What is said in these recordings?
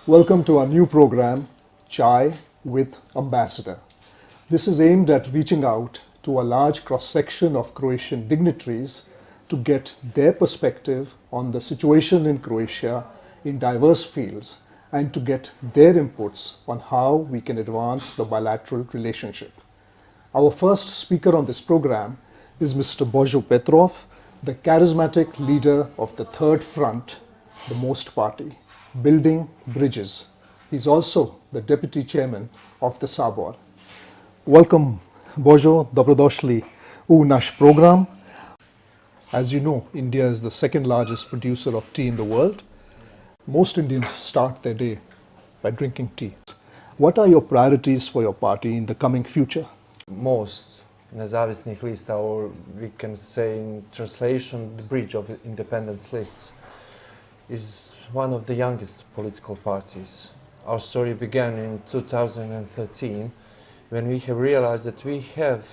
Welcome to our new program, Chai with Ambassador. This is aimed at reaching out to a large cross-section of Croatian dignitaries to get their perspective on the situation in Croatia in diverse fields and to get their inputs on how we can advance the bilateral relationship. Our first speaker on this program is Mr. Božo Petrov, the charismatic leader of the Third Front, the Most Party, building bridges. He's also the deputy chairman of the Sabor. Welcome, Božo, dobrodošli u naš program. As you know, India is the second largest producer of tea in the world. Most Indians start their day by drinking tea. What are your priorities for your party in the coming future? Most nezavisnih lista, or we can say in translation, the bridge of independence lists, is one of the youngest political parties. Our story began in 2013 when we have realized that we have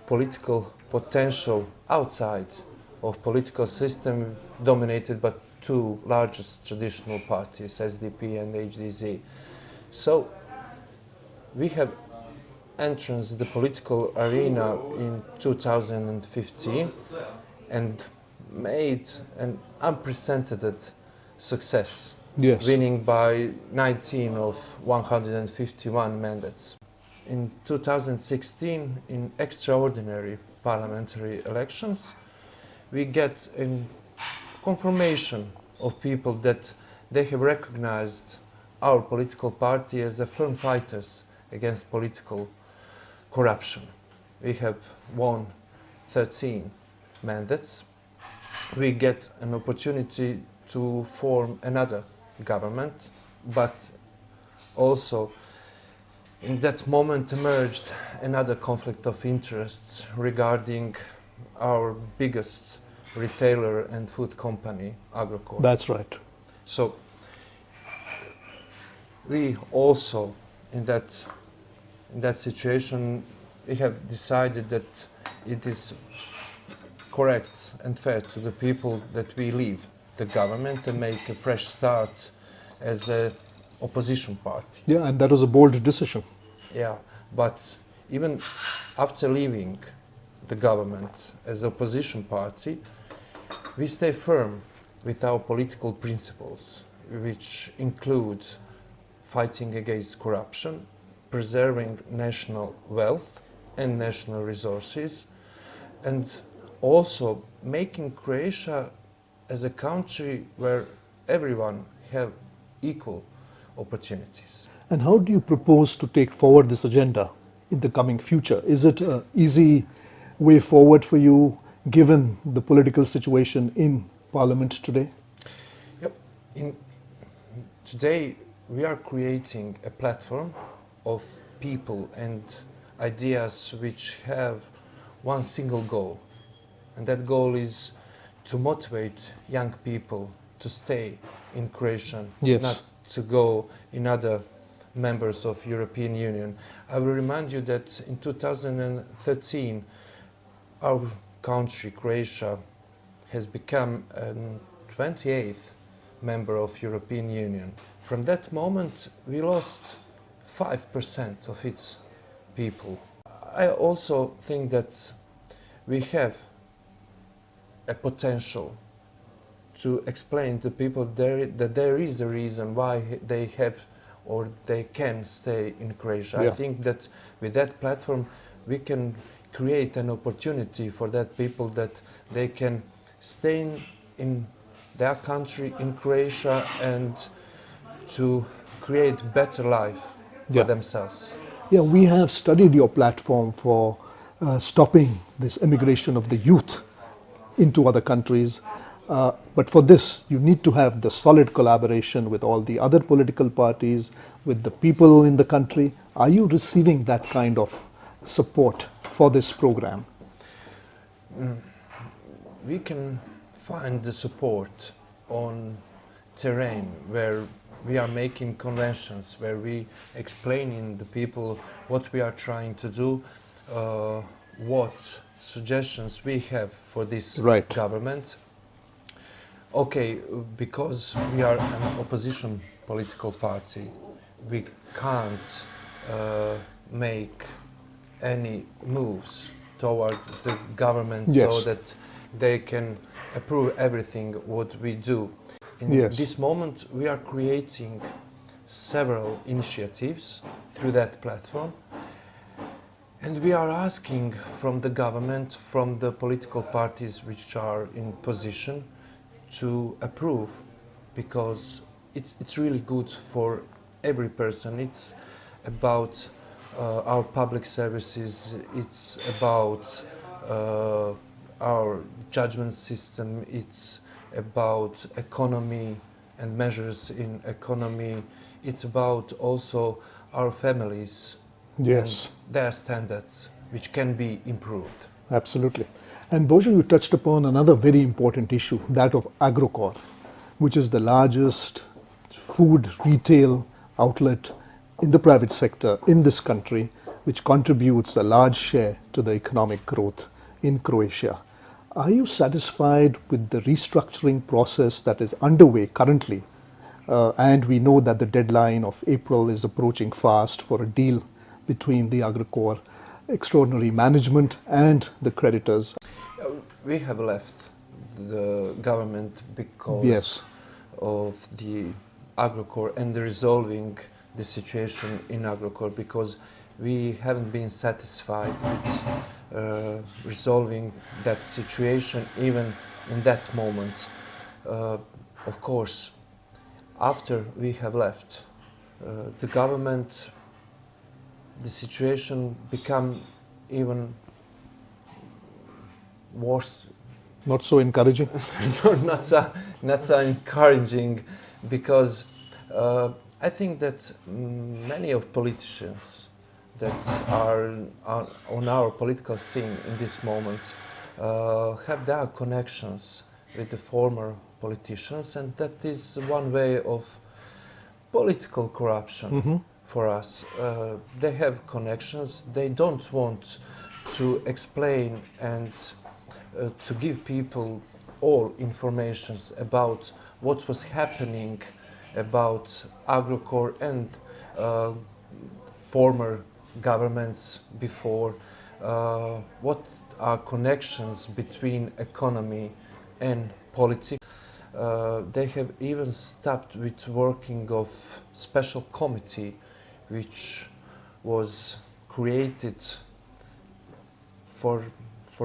political potential outside of political system dominated by two largest traditional parties, SDP and HDZ. So we have entered the political arena in 2015 and made an unprecedented success, winning by 19 of 151 mandates. In 2016, in extraordinary parliamentary elections, we get a confirmation of people that they have recognized our political party as a firm fighters against political corruption. We have won 13 mandates. We get an opportunity to form another government, but also in that moment emerged another conflict of interests regarding our biggest retailer and food company, Agrokor. That's right. So we also, in that situation, we have decided that it is correct and fair to the people that we leave the government and make a fresh start as an opposition party. Yeah, and that was a bold decision. Yeah, but even after leaving the government as opposition party, we stay firm with our political principles, which include fighting against corruption, preserving national wealth and national resources, and also making Croatia as a country where everyone have equal opportunities. And how do you propose to take forward this agenda in the coming future? Is it an easy way forward for you given the political situation in Parliament today? Yep. Today we are creating a platform of people and ideas which have one single goal. And that goal is to motivate young people to stay in Croatia, yes, not to go in other members of European Union. I will remind you that in 2013, our country, Croatia, has become a 28th member of European Union. From that moment, we lost 5% of its people. I also think that we have a potential to explain to people that there is a reason why they have or they can stay in Croatia. Yeah. I think that with that platform we can create an opportunity for that people that they can stay in their country, in Croatia, and to create better life for themselves. Yeah, we have studied your platform for stopping this immigration of the youth into other countries. But for this, you need to have the solid collaboration with all the other political parties, with the people in the country. Are you receiving that kind of support for this program? We can find the support on terrain where we are making conventions, where we explaining the people what we are trying to do, what suggestions we have for this government. Okay, because we are an opposition political party, we can't make any moves toward the government Yes. so that they can approve everything what we do. In Yes. this moment, we are creating several initiatives through that platform, and we are asking from the government, from the political parties which are in position, to approve, because it's really good for every person. It's about our public services, it's about our judgment system, it's about economy and measures in economy, it's about also our families Yes. and their standards, which can be improved. Absolutely. And Božo, you touched upon another very important issue, that of Agrokor, which is the largest food retail outlet in the private sector in this country, which contributes a large share to the economic growth in Croatia. Are you satisfied with the restructuring process that is underway currently? And we know that the deadline of April is approaching fast for a deal between the Agrokor extraordinary management and the creditors. We have left the government because Yes. of the Agrokor and resolving the situation in Agrokor, because we haven't been satisfied with resolving that situation even in that moment. Of course, after we have left the government, the situation became even worse. Not so encouraging? not so encouraging, because I think that many of politicians that are on our political scene in this moment have their connections with the former politicians, and that is one way of political corruption for us. They have connections, they don't want to explain and to give people all informations about what was happening about Agrokor and former governments before, what are connections between economy and politics. They have even stopped with working of special committee which was created for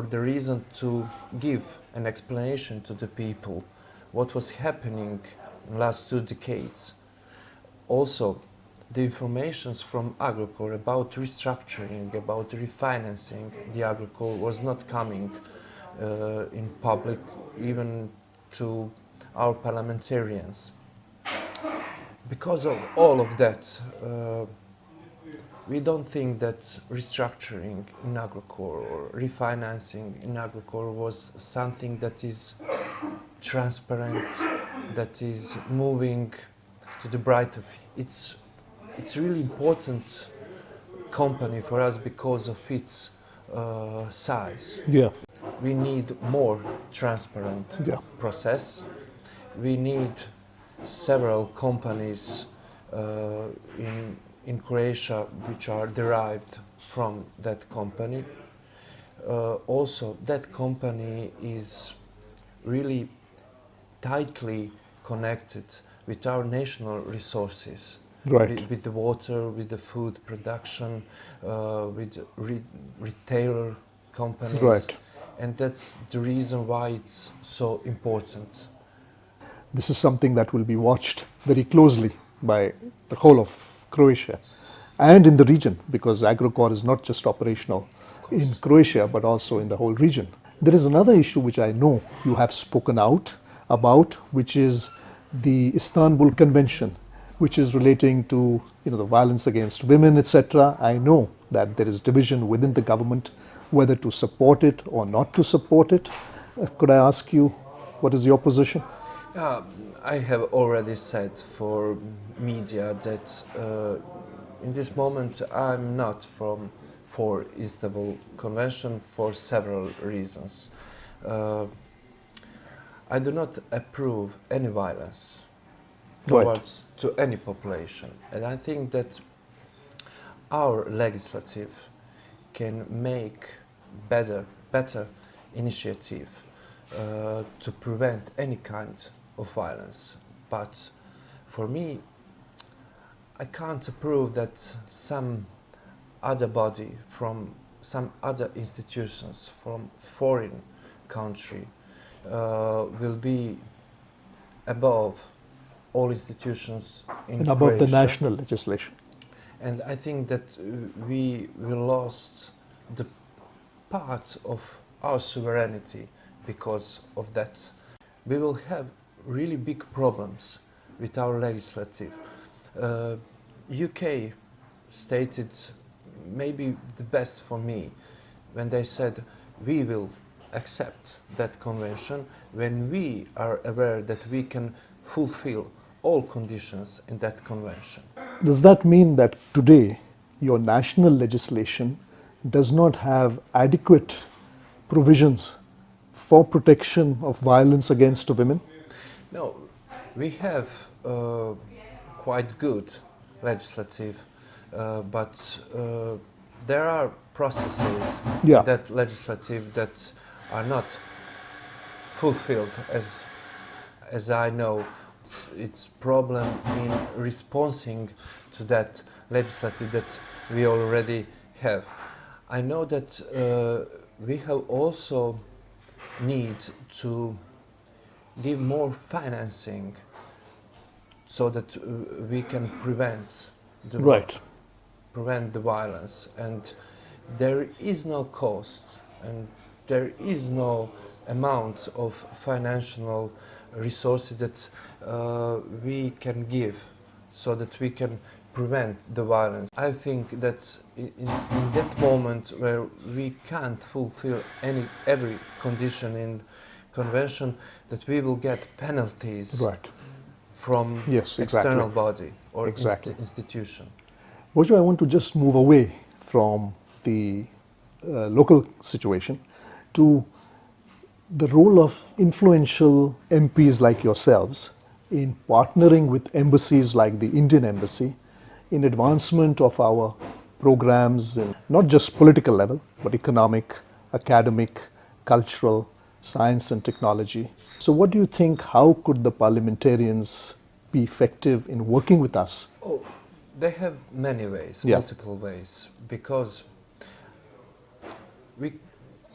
the reason to give an explanation to the people what was happening in the last 2 decades. Also, the informations from Agrokor about restructuring, about refinancing the Agrokor was not coming in public, even to our parliamentarians. Because of all of that, we don't think that restructuring in Agrokor or refinancing in Agrokor was something that is transparent, that is moving to the brighter. It's really important company for us because of its size. Yeah. We need more transparent process. We need several companies in Croatia which are derived from that company. Also, that company is really tightly connected with our national resources, Right. with the water, with the food production, with retailer companies. Right. And that's the reason why it's so important. This is something that will be watched very closely by the whole of Croatia and in the region, because Agrokor is not just operational in Croatia but also in the whole region. There is another issue which I know you have spoken out about, which is the Istanbul Convention, which is relating to the violence against women, etc. I know that there is division within the government whether to support it or not to support it. Could I ask you, what is your position? I have already said for media that in this moment I'm not for Istanbul Convention for several reasons. I do not approve any violence towards to any population. And I think that our legislative can make better initiative to prevent any kind of violence. But for me, I can't approve that some other body from some other institutions from foreign country will be above all institutions in and above the Croatia. national legislation. And I think that we lost the part of our sovereignty because of that. We will have really big problems with our legislative. UK stated maybe the best for me when they said we will accept that convention when we are aware that we can fulfill all conditions in that convention. Does that mean that today your national legislation does not have adequate provisions for protection of violence against women? No, we have quite good legislative, but there are processes that legislative that are not fulfilled as I know. It's problem in responding to that legislative that we already have. I know that we have also need to give more financing so that we can prevent the violence, and there is no cost and there is no amount of financial resources that we can give so that we can prevent the violence. I think that in that moment where we can't fulfill every condition in convention, that we will get penalties from external body or institution. Božo, I want to just move away from the local situation to the role of influential MPs like yourselves in partnering with embassies like the Indian Embassy in advancement of our programs in not just political level, but economic, academic, cultural, science and technology. So what do you think, how could the parliamentarians be effective in working with us? Oh, they have many ways, multiple ways, because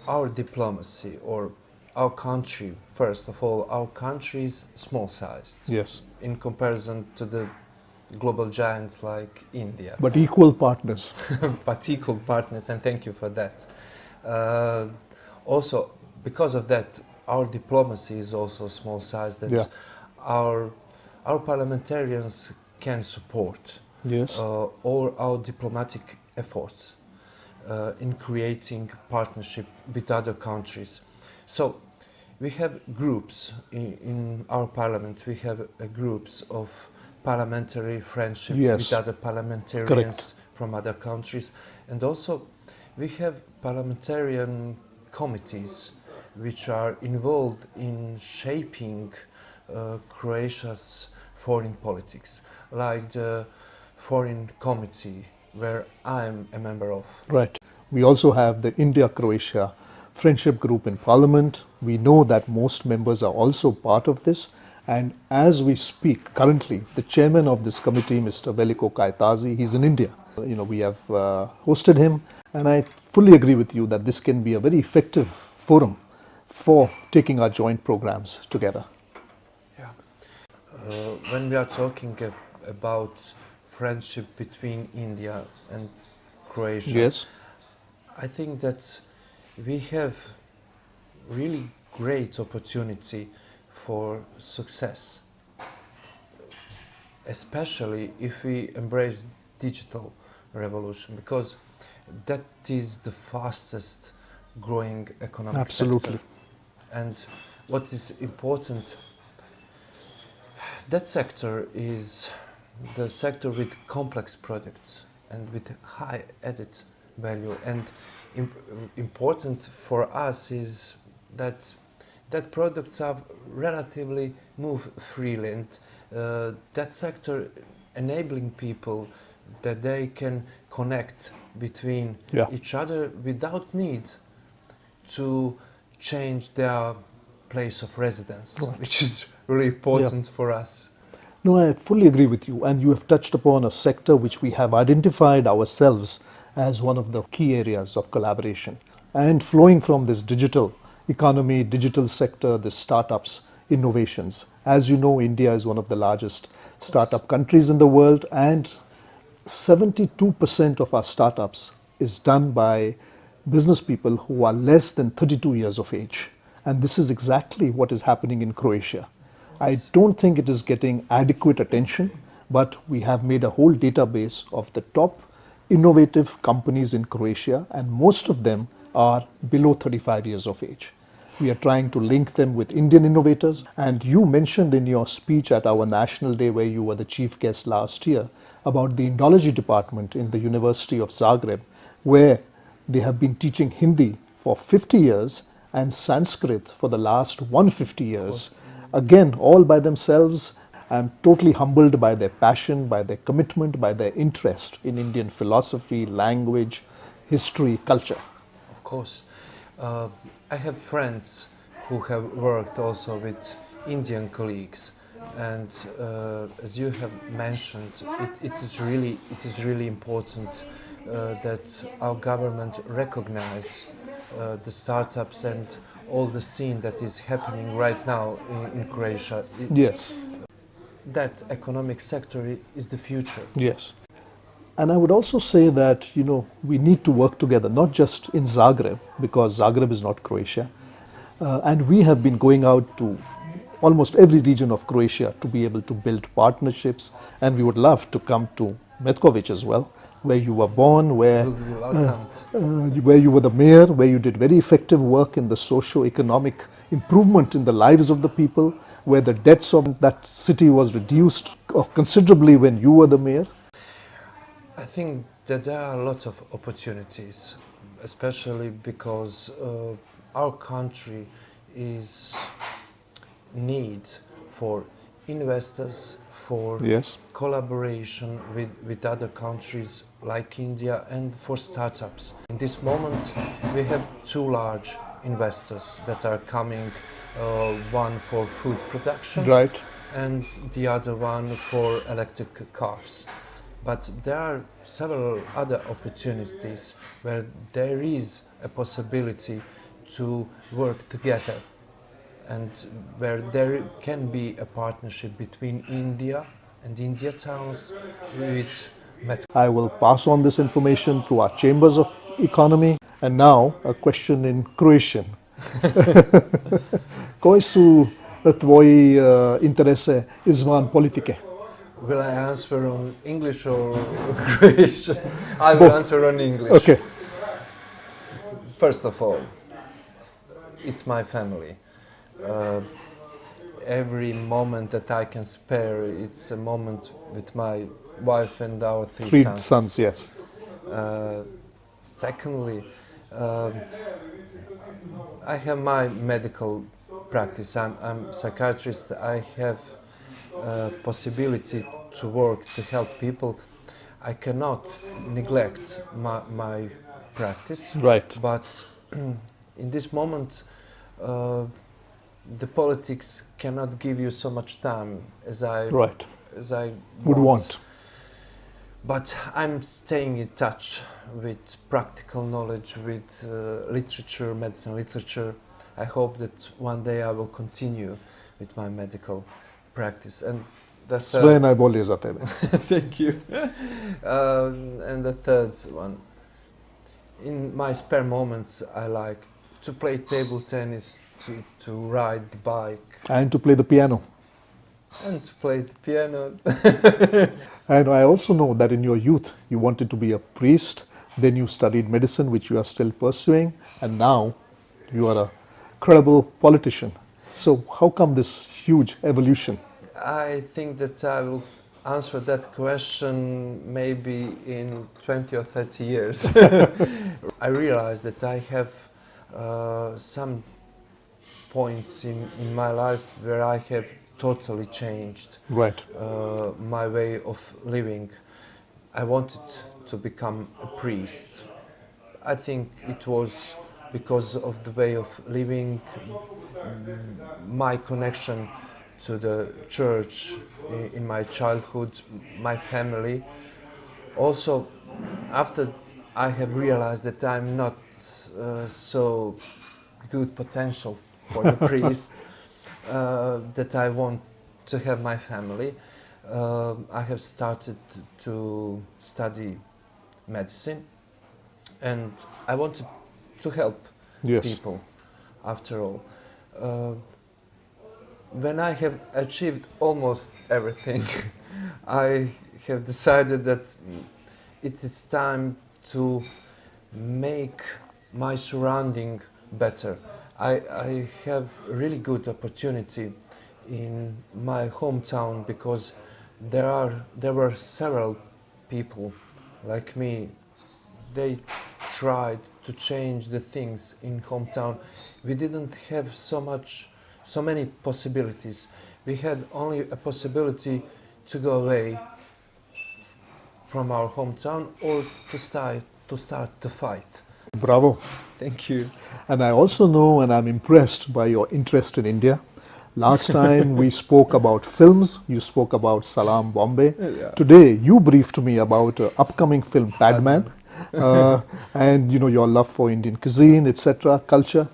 our diplomacy or our country, first of all, our country is small-sized. Yes. In comparison to the global giants like India. But equal partners. But equal partners, and thank you for that. Also, because of that, our diplomacy is also small-sized, that our parliamentarians can support all our diplomatic efforts in creating partnership with other countries. So we have groups in our parliament. We have groups of parliamentary friendship with other parliamentarians from other countries, and also we have parliamentarian committees which are involved in shaping Croatia's foreign politics, like the Foreign Committee, where I'm a member of. Right. We also have the India-Croatia Friendship Group in Parliament. We know that most members are also part of this. And as we speak, currently, the chairman of this committee, Mr. Veliko Kajtazi, he's in India. We have hosted him, and I fully agree with you that this can be a very effective forum for taking our joint programs together. Yeah. When we are talking about friendship between India and Croatia, I think that we have really great opportunity for success, especially if we embrace digital revolution, because that is the fastest growing economic sector. And what is important, that sector is the sector with complex products and with high added value. And important for us is that products are relatively move freely, that sector enabling people that they can connect between each other without need to change their place of residence, which is really important for us. No, I fully agree with you. And you have touched upon a sector which we have identified ourselves as one of the key areas of collaboration. And flowing from this digital economy, digital sector, the startups, innovations. As you know, India is one of the largest startup countries in the world, and 72% of our startups is done by business people who are less than 32 years of age. And this is exactly what is happening in Croatia. I don't think it is getting adequate attention, but we have made a whole database of the top innovative companies in Croatia, and most of them are below 35 years of age. We are trying to link them with Indian innovators. And you mentioned in your speech at our National Day, where you were the chief guest last year, about the Indology department in the University of Zagreb, where they have been teaching Hindi for 50 years and Sanskrit for the last 150 years. Again, all by themselves. I'm totally humbled by their passion, by their commitment, by their interest in Indian philosophy, language, history, culture. Of course. I have friends who have worked also with Indian colleagues, and as you have mentioned, it is really important that our government recognize the startups and all the scene that is happening right now in Croatia. Yes. That economic sector is the future. Yes. And I would also say that, we need to work together, not just in Zagreb, because Zagreb is not Croatia. And we have been going out to almost every region of Croatia to be able to build partnerships. And we would love to come to Metkovic as well, where you were born, where you were the mayor, where you did very effective work in the socio-economic improvement in the lives of the people, where the debts of that city was reduced considerably when you were the mayor. I think that there are a lot of opportunities, especially because our country is need for investors, for collaboration with other countries like India, and for startups. In this moment, we have two large investors that are coming, one for food production, and the other one for electric cars. But there are several other opportunities where there is a possibility to work together, and where there can be a partnership between India and India towns with I will pass on this information through our chambers of economy. And now a question in Croatian. Koji su tvoji interese izvan politike? Will I answer on English or Croatian? I will answer on English. Okay. First of all, it's my family. Every moment that I can spare, it's a moment with my wife and our three sons. Yes. Secondly, I have my medical practice. I'm a psychiatrist. I have possibility to work to help people. I cannot neglect my practice. Right. But in this moment, the politics cannot give you so much time as I would want. But I'm staying in touch with practical knowledge, with literature, medicine literature. I hope that one day I will continue with my medical practice. And the Sve najbolje za tebe. Thank you. And the third one, in my spare moments, I like to play table tennis, to ride the bike. And to play the piano. And to play the piano. And I also know that in your youth, you wanted to be a priest. Then you studied medicine, which you are still pursuing. And now you are a credible politician. So how come this huge evolution? I think that I will answer that question maybe in 20 or 30 years. I realized that I have some points in my life where I have totally changed Right. my way of living. I wanted to become a priest. I think it was because of the way of living, my connection to the church in my childhood, my family. Also, after I have realized that I'm not so good potential for the priest, that I want to have my family, I have started to study medicine, and I wanted to help Yes. people after all. When I have achieved almost everything, I have decided that it is time to make my surrounding better. I have really good opportunity in my hometown because there were several people like me. They tried to change the things in hometown. We didn't have so many possibilities. We had only a possibility to go away from our hometown or to start the fight. Bravo. Thank you. And I also know and I'm impressed by your interest in India. Last time we spoke about films, you spoke about Salam Bombay. Yeah. Today you briefed me about upcoming film Padman, and you know your love for Indian cuisine, etc., culture.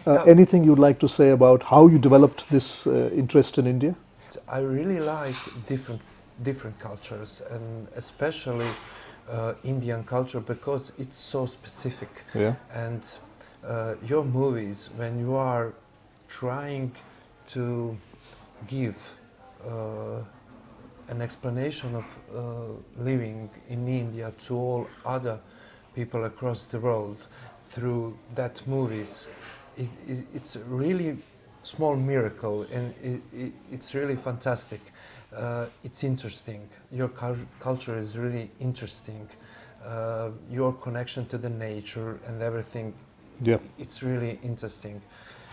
Yeah. Anything you'd like to say about how you developed this interest in India? I really like different cultures, and especially Indian culture because it's so specific. Yeah. And your movies, when you are trying to give an explanation of living in India to all other people across the world through that movies, it's a really small miracle, and it's really fantastic. It's interesting. Your culture is really interesting. Your connection to the nature and everything, Yeah. it's really interesting.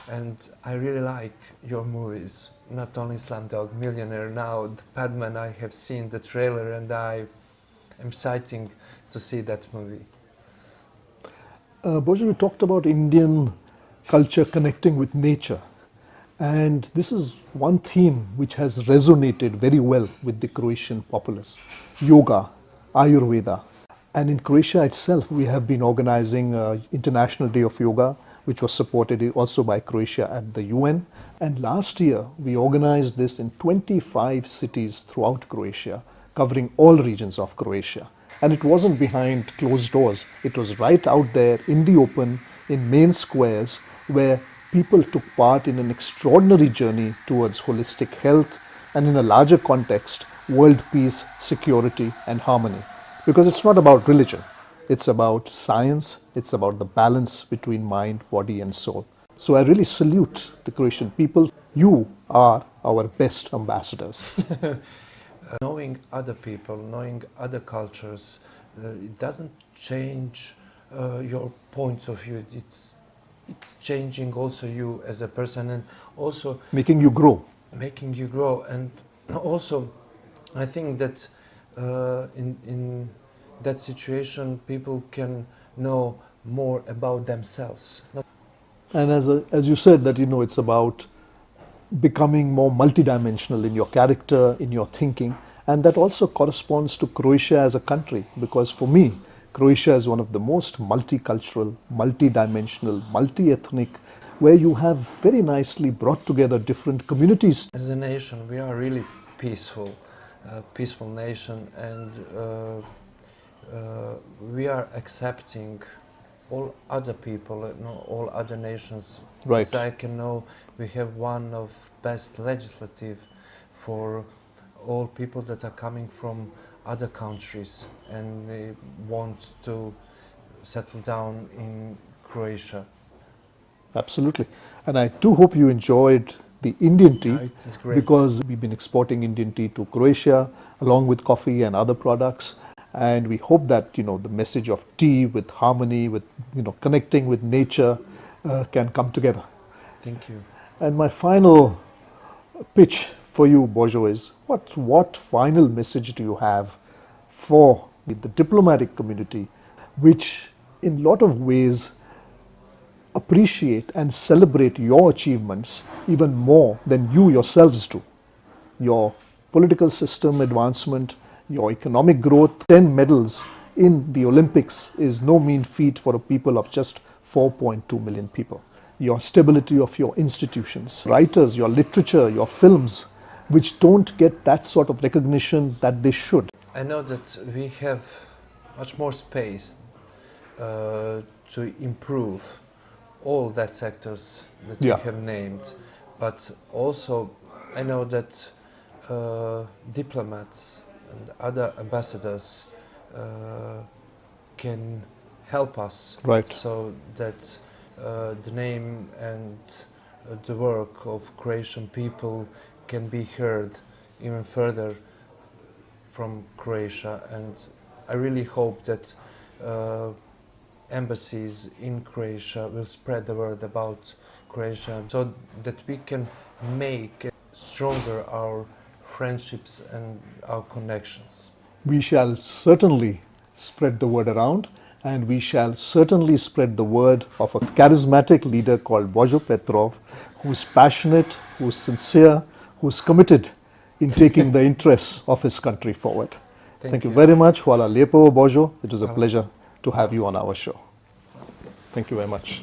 And I really like your movies, not only Slumdog Millionaire. Now, the Padman, I have seen the trailer and I am excited to see that movie. Božo, you talked about Indian culture connecting with nature. And this is one theme which has resonated very well with the Croatian populace. Yoga, Ayurveda. And in Croatia itself, we have been organizing International Day of Yoga, which was supported also by Croatia at the UN. And last year, we organized this in 25 cities throughout Croatia, covering all regions of Croatia. And it wasn't behind closed doors. It was right out there in the open, in main squares, where people took part in an extraordinary journey towards holistic health and, in a larger context, world peace, security, and harmony. Because it's not about religion. It's about science. It's about the balance between mind, body, and soul. So I really salute the Croatian people. You are our best ambassadors. Knowing other people, knowing other cultures, it doesn't change your points of view. It's changing also you as a person, and also making you grow. Making you grow. And also, I think that in that situation, people can know more about themselves. And as you said, that it's about becoming more multidimensional in your character, in your thinking, and that also corresponds to Croatia as a country. Because for me, Croatia is one of the most multicultural, multidimensional, multi-ethnic, where you have very nicely brought together different communities. As a nation, we are really peaceful nation, and we are accepting all other people, all other nations. Right. As I can know, we have one of best legislative for all people that are coming from other countries and they want to settle down in Croatia. Absolutely. And I do hope you enjoyed the Indian tea. It is great. Because we've been exporting Indian tea to Croatia along with coffee and other products. And we hope that, the message of tea with harmony, with, connecting with nature can come together. Thank you. And my final pitch for you, Božo, is what final message do you have for the diplomatic community, which in a lot of ways appreciate and celebrate your achievements even more than you yourselves do? Your political system advancement, your economic growth. 10 medals in the Olympics is no mean feat for a people of just 4.2 million people. Your stability of your institutions, writers, your literature, your films, which don't get that sort of recognition that they should. I know that we have much more space to improve all that sectors that you have named, but also I know that diplomats and other ambassadors can help us, so that the name and the work of Croatian people can be heard even further from Croatia. And I really hope that embassies in Croatia will spread the word about Croatia, so that we can make stronger our friendships and our connections. We shall certainly spread the word around, and we shall certainly spread the word of a charismatic leader called Božo Petrov, who's passionate, who's sincere, who's committed in taking the interests of his country forward. Thank you very much. Hvala lijepo, Božo. It was a pleasure to have you on our show. Thank you very much.